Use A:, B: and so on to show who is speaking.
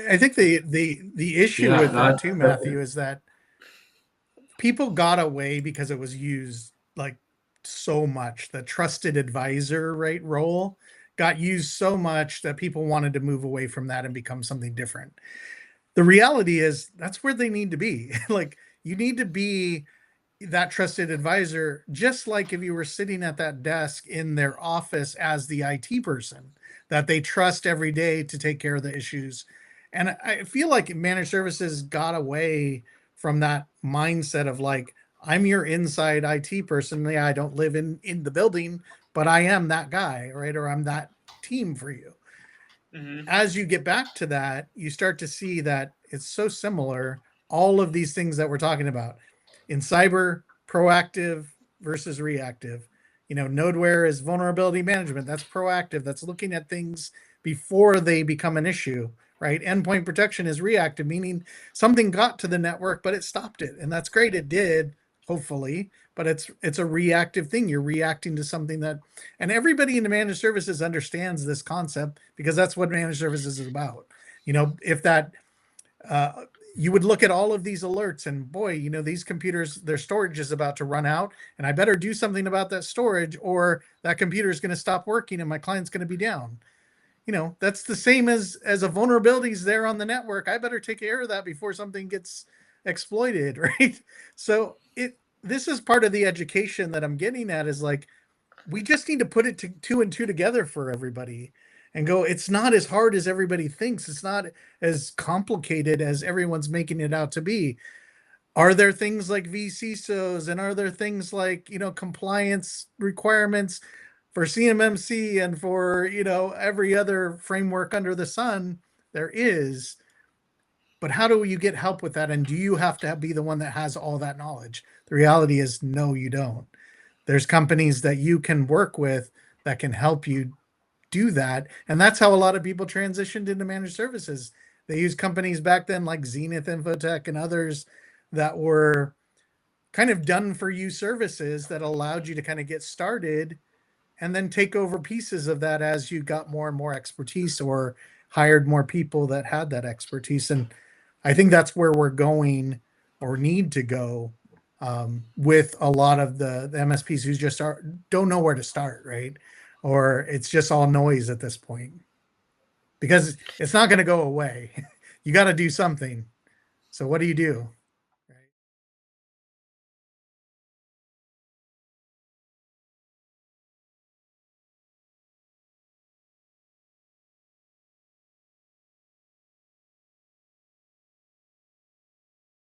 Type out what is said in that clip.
A: I think the issue
B: Yeah,
A: with that
B: that
A: too, Matthew, is that people got away because it was used like so much. The trusted advisor, right, role got used so much that people wanted to move away from that and become something different. The reality is that's where they need to be. Like you need to be that trusted advisor, just like if you were sitting at that desk in their office as the IT person that they trust every day to take care of the issues. And I feel like managed services got away from that mindset of like, I'm your inside IT person. Yeah, I don't live in the building, but I am that guy, right? Or I'm that team for you.
C: Mm-hmm.
A: As you get back to that, you start to see that it's so similar. All of these things that we're talking about in cyber, proactive versus reactive. You know, Nodeware is vulnerability management. That's proactive. That's looking at things before they become an issue, right? Endpoint protection is reactive, meaning something got to the network, but it stopped it. And that's great. It did, hopefully, but it's a reactive thing. You're reacting to something that, and everybody in the managed services understands this concept because that's what managed services is about. You know, if that uh, you would look at all of these alerts and boy, you know, these computers, their storage is about to run out and I better do something about that storage or that computer is going to stop working and my client's going to be down. You know, that's the same as a vulnerability is there on the network. I better take care of that before something gets exploited, right? So this is part of the education that I'm getting at is like we just need to put it to two and two together for everybody and go, it's not as hard as everybody thinks. It's not as complicated as everyone's making it out to be. Are there things like VCSOs and are there things like, you know, compliance requirements for CMMC and for, you know, every other framework under the sun? There is. But how do you get help with that? And do you have to be the one that has all that knowledge? The reality is, no, you don't. There's companies that you can work with that can help you do that. And that's how a lot of people transitioned into managed services. They used companies back then like Zenith Infotech and others that were kind of done for you services that allowed you to kind of get started and then take over pieces of that as you got more and more expertise or hired more people that had that expertise. And I think that's where we're going or need to go with a lot of the MSPs who just don't know where to start, right? Or it's just all noise at this point because it's not going to go away. You got to do something. So what do you do?